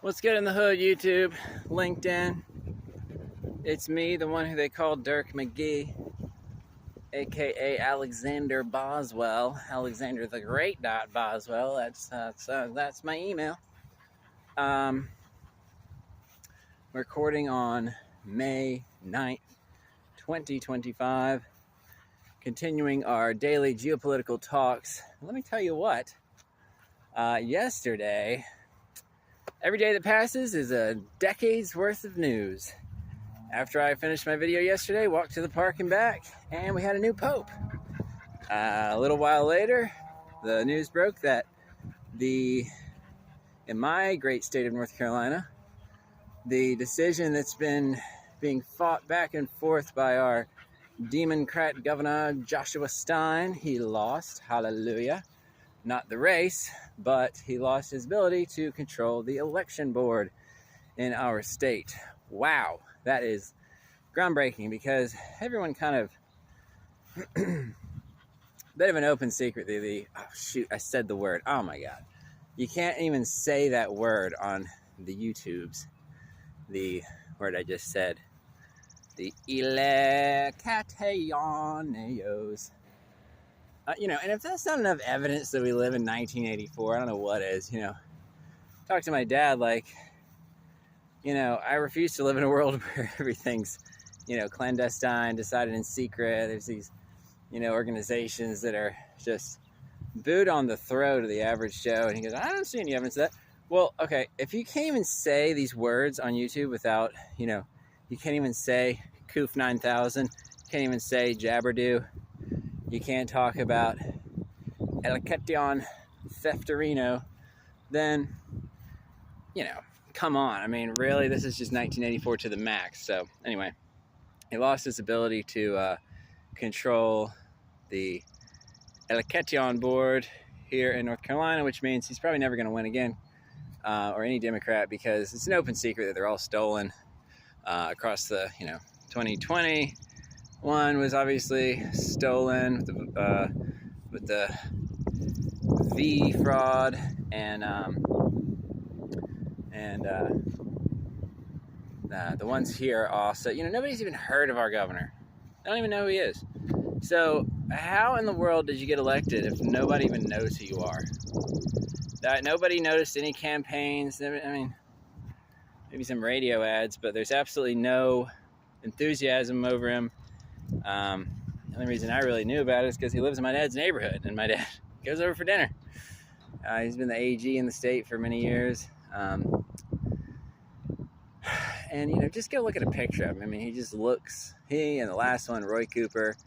What's good in the hood, YouTube, LinkedIn? It's me, the one who they call Dirk McGee, aka Alexander Boswell, Alexander the Great Boswell. That's my email. Recording on May 9th, 2025, continuing our daily geopolitical talks. Let me tell you what, yesterday, every day that passes is a decade's worth of news. After I finished my video yesterday, walked to the park and back, and we had a new pope. A little while later, the news broke that in my great state of North Carolina, the decision that's been being fought back and forth by our Democrat Governor Joshua Stein, he lost, hallelujah, not the race, but he lost his ability to control the election board in our state. Wow, that is groundbreaking, because everyone kind of, bit of an open secret, oh shoot, I said the word, oh my god. You can't even say that word on the YouTubes, the word I just said, the Elecationeos. And if that's not enough evidence that we live in 1984, I don't know what is. Talk to my dad like, I refuse to live in a world where everything's, clandestine, decided in secret. There's these, organizations that are just booed on the throat of the average Joe. And he goes, I don't see any evidence of that. Well, okay, if you can't even say these words on YouTube without, you can't even say Koof 9000, you can't even say Jabberdoo. You can't talk about Elecation Thefterino, then, come on. I mean, really, this is just 1984 to the max. So, anyway, he lost his ability to control the Elecation board here in North Carolina, which means he's probably never going to win again, or any Democrat, because it's an open secret that they're all stolen across the, 2020. One was obviously stolen with the V fraud, and the ones here also, nobody's even heard of our governor. I don't even know who he is. So how in the world did you get elected if nobody even knows who you are? Nobody noticed any campaigns. I mean, maybe some radio ads, but there's absolutely no enthusiasm over him. The only reason I really knew about it is because he lives in my dad's neighborhood, and my dad goes over for dinner. He's been the AG in the state for many years. And, just go look at a picture of him. I mean, he and the last one, Roy Cooper,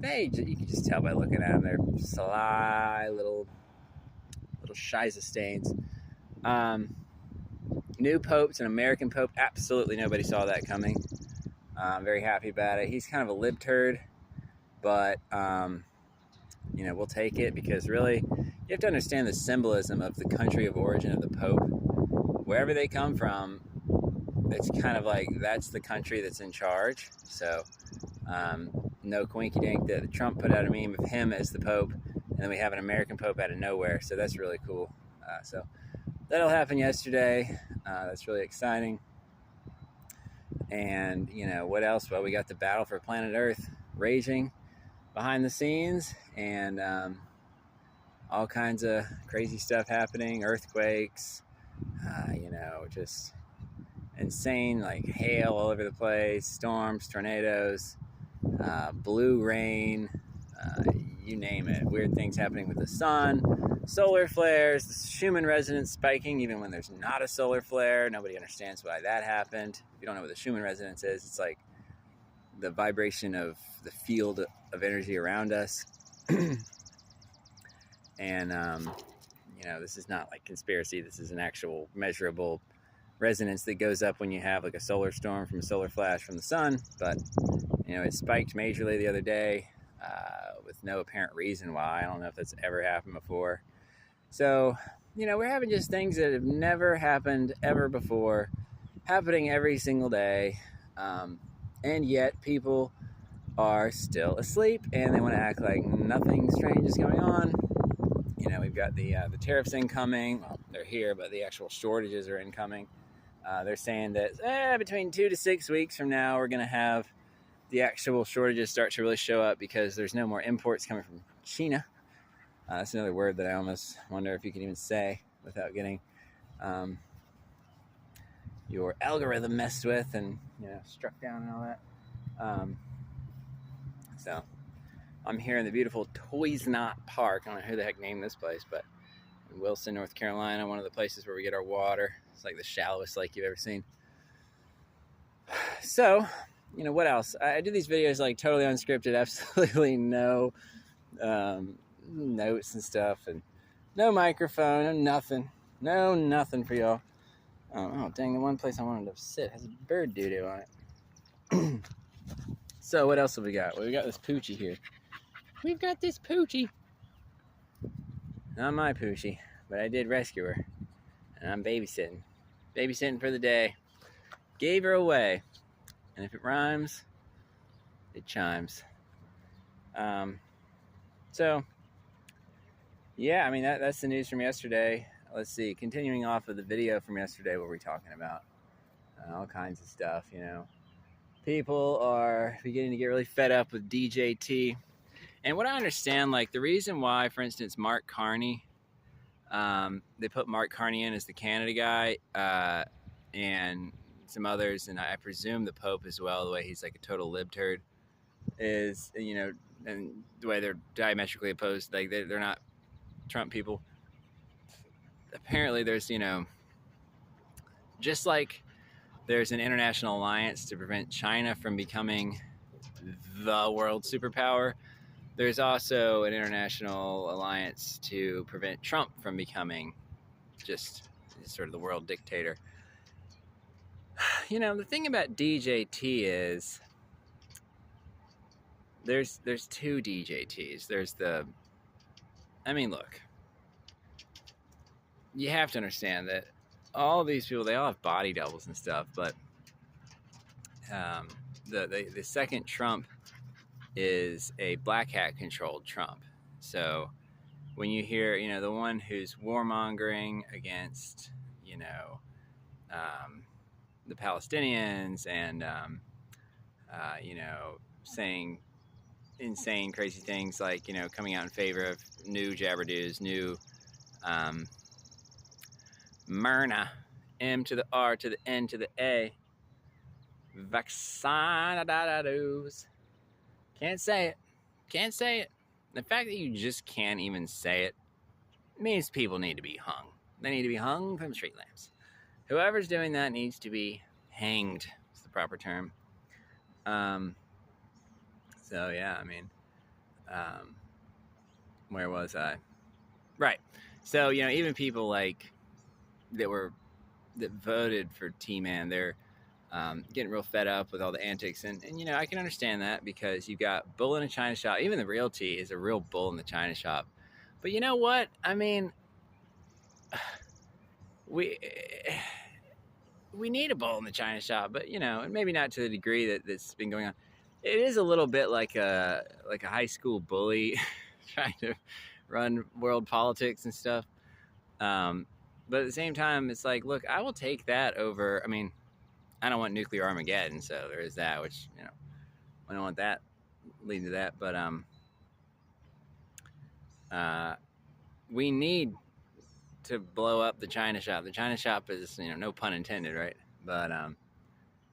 you can just tell by looking at them. They're sly little shiza stains. New pope's an American pope. Absolutely nobody saw that coming. I'm very happy about it. He's kind of a libturd, but, we'll take it, because really, you have to understand the symbolism of the country of origin of the Pope. Wherever they come from, it's kind of like that's the country that's in charge. So, no coinky dink that Trump put out a meme of him as the Pope, and then we have an American Pope out of nowhere. So that's really cool. So that'll happen yesterday. That's really exciting. And, what else? Well, we got the battle for planet Earth raging behind the scenes, and all kinds of crazy stuff happening, earthquakes, just insane, like hail all over the place, storms, tornadoes, blue rain, you name it. Weird things happening with the sun, solar flares, the Schumann resonance spiking even when there's not a solar flare. Nobody understands why that happened. If you don't know what the Schumann resonance is, it's like the vibration of the field of energy around us. And, this is not like conspiracy. This is an actual measurable resonance that goes up when you have like a solar storm from a solar flash from the sun. But, it spiked majorly the other day with no apparent reason why. I don't know if that's ever happened before. So, we're having just things that have never happened ever before, happening every single day. And yet people are still asleep, and they want to act like nothing strange is going on. We've got the tariffs incoming. Well, they're here, but the actual shortages are incoming. They're saying that between 2 to 6 weeks from now, we're going to have the actual shortages start to really show up because there's no more imports coming from China. That's another word that I almost wonder if you can even say without getting your algorithm messed with and struck down and all that. So I'm here in the beautiful Toys Knot Park. I don't know who the heck named this place, but in Wilson, North Carolina, one of the places where we get our water. It's like the shallowest lake you've ever seen. So, what else? I do these videos like totally unscripted, absolutely no notes and stuff, and no microphone, no nothing for y'all. Oh, dang, the one place I wanted to sit has a bird doo-doo on it. So, what else have we got? Well, we got this Poochie here. We've got this Poochie. Not my Poochie, but I did rescue her. And I'm babysitting. Babysitting for the day. Gave her away. And if it rhymes, it chimes. So, yeah, I mean, that's the news from yesterday. Let's see, continuing off of the video from yesterday, what we're we talking about? All kinds of stuff, People are beginning to get really fed up with DJT. And what I understand, like the reason why, for instance, Mark Carney, they put Mark Carney in as the Canada guy, and some others, and I presume the Pope as well, the way he's like a total libtard, is, and the way they're diametrically opposed, like they're not Trump people. Apparently there's, just like there's an international alliance to prevent China from becoming the world superpower, there's also an international alliance to prevent Trump from becoming just sort of the world dictator. The thing about DJT is there's two DJTs. There's look, you have to understand that all of these people, they all have body doubles and stuff, but the second Trump is a black hat controlled Trump. So when you hear, the one who's warmongering against, the Palestinians and, saying insane, crazy things like, coming out in favor of new Jabberdoos, new Myrna, M to the R to the N to the A, Vaccinados. Can't say it. The fact that you just can't even say it means people need to be hung. They need to be hung from street lamps. Whoever's doing that needs to be hanged. Is the proper term. So yeah, where was I? Right. So even people like that voted for T-Man, they're getting real fed up with all the antics, and I can understand that because you've got bull in a china shop. Even the real T is a real bull in the china shop. But you know what? We need a bull in the china shop, but and maybe not to the degree that's been going on. It is a little bit like a high school bully trying to run world politics and stuff. But at the same time, it's like, look, I will take that over. I don't want nuclear Armageddon, so there is that, which, I don't want that leading to that. But we need to blow up the China shop. The China shop is, no pun intended, right? But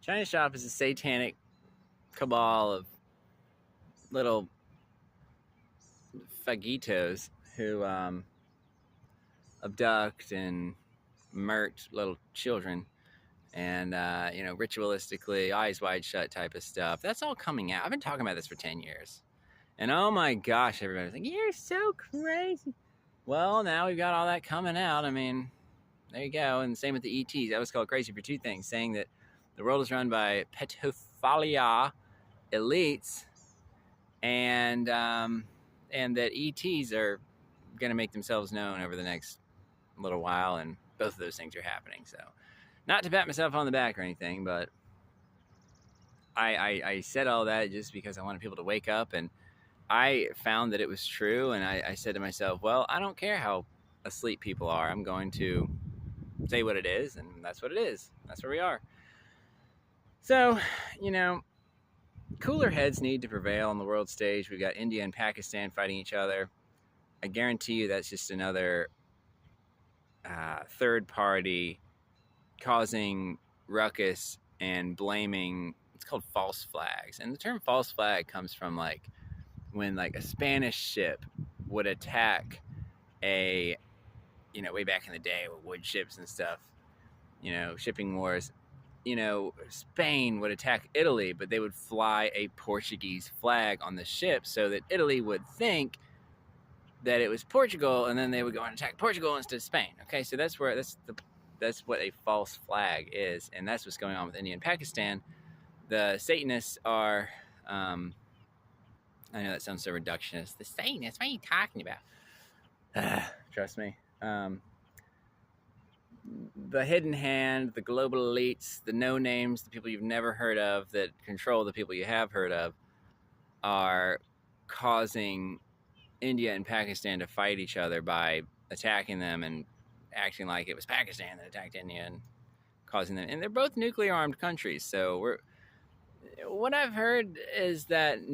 China shop is a satanic cabal of little fagitos who abduct and murk little children. And, ritualistically, eyes wide shut type of stuff. That's all coming out. I've been talking about this for 10 years. And oh my gosh, everybody's like, you're so crazy. Well, now we've got all that coming out. There you go. And same with the ETs. I was called crazy for two things. Saying that the world is run by pedophilia elites and that ETs are going to make themselves known over the next little while. And both of those things are happening. So, not to pat myself on the back or anything, but I said all that just because I wanted people to wake up, and I found that it was true, and I said to myself, well, I don't care how asleep people are. I'm going to say what it is, and that's what it is. That's where we are. So, you know, cooler heads need to prevail on the world stage. We've got India and Pakistan fighting each other. I guarantee you that's just another third party causing ruckus and blaming. It's called false flags, and the term false flag comes from like when like a Spanish ship would attack a, you know, way back in the day with wood ships and stuff, you know, shipping wars. You know, Spain would attack Italy, but they would fly a Portuguese flag on the ship so that Italy would think that it was Portugal, and then they would go and attack Portugal instead of Spain. Okay, so that's what a false flag is, and that's what's going on with India and Pakistan. The Satanists are, I know that sounds so reductionist. The Satanists, what are you talking about? Trust me. The hidden hand, the global elites, the no-names, the people you've never heard of that control the people you have heard of, are causing India and Pakistan to fight each other by attacking them and acting like it was Pakistan that attacked India and causing them. And they're both nuclear-armed countries, so what I've heard is that a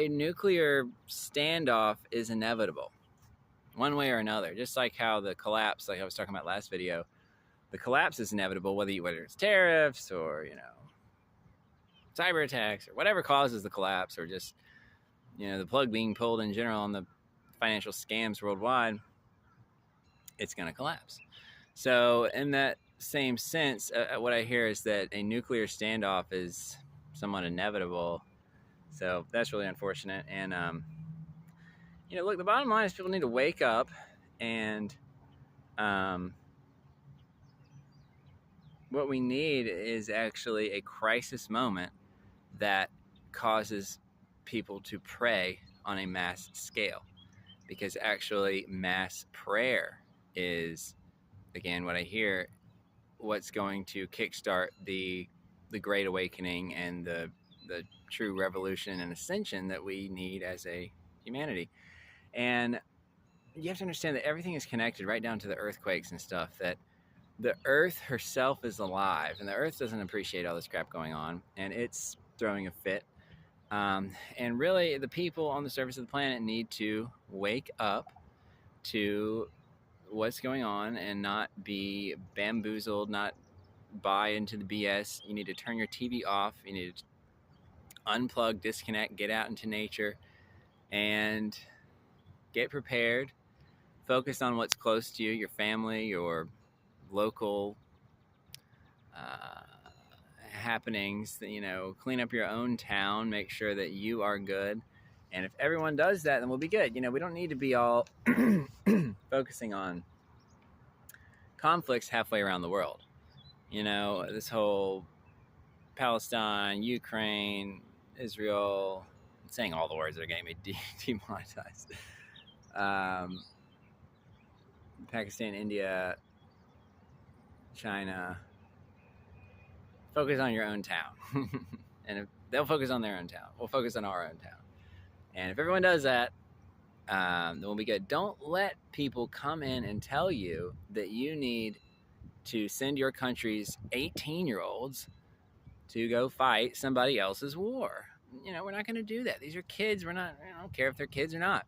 nuclear standoff is inevitable, one way or another. Just like how the collapse, like I was talking about last video, the collapse is inevitable, whether it's tariffs or, you know, cyber attacks or whatever causes the collapse, or just, you know, the plug being pulled in general on the financial scams worldwide, it's going to collapse. So in that same sense, what I hear is that a nuclear standoff is somewhat inevitable. So that's really unfortunate. And, you know, look, the bottom line is people need to wake up, and what we need is actually a crisis moment that causes people to pray on a mass scale, because actually mass prayer is, again, what I hear, what's going to kickstart the Great Awakening and the true revolution and ascension that we need as a humanity. And you have to understand that everything is connected, right down to the earthquakes and stuff, that the earth herself is alive, and the earth doesn't appreciate all this crap going on, and it's throwing a fit. And really, the people on the surface of the planet need to wake up to what's going on and not be bamboozled, not buy into the BS. You need to turn your TV off. You need to unplug, disconnect, get out into nature, and get prepared. Focus on what's close to you, your family, your local happenings. You know, clean up your own town, make sure that you are good. And if everyone does that, then we'll be good. You know, we don't need to be all focusing on conflicts halfway around the world. You know, this whole Palestine, Ukraine, Israel, I'm saying all the words that are getting me demonetized. Pakistan, India, China. Focus on your own town. And if they'll focus on their own town, we'll focus on our own town. And if everyone does that, then we'll be good. Don't let people come in and tell you that you need to send your country's 18-year-olds to go fight somebody else's war. You know, we're not going to do that. These are kids. I don't care if they're kids or not.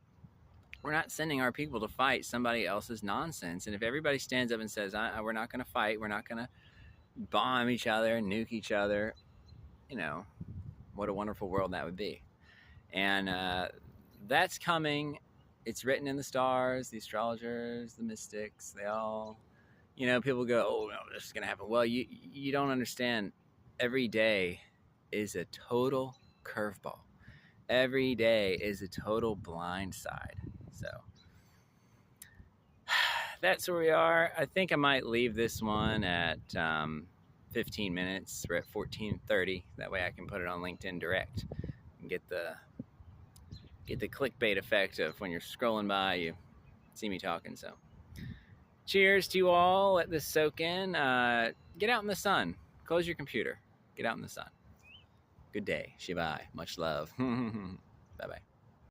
We're not sending our people to fight somebody else's nonsense. And if everybody stands up and says, we're not going to fight, we're not going to bomb each other, nuke each other, you know, what a wonderful world that would be. And that's coming. It's written in the stars, the astrologers, the mystics, they all, you know, people go, oh, no, this is going to happen. Well, you don't understand. Every day is a total curveball. Every day is a total blind side. So that's where we are. I think I might leave this one at 15 minutes. We're at 14:30. That way I can put it on LinkedIn Direct and get the clickbait effect of when you're scrolling by, you see me talking. So cheers to you all. Let this soak in. Get out in the sun. Close your computer. Get out in the sun. Good day. Shibai. Much love. Bye-bye.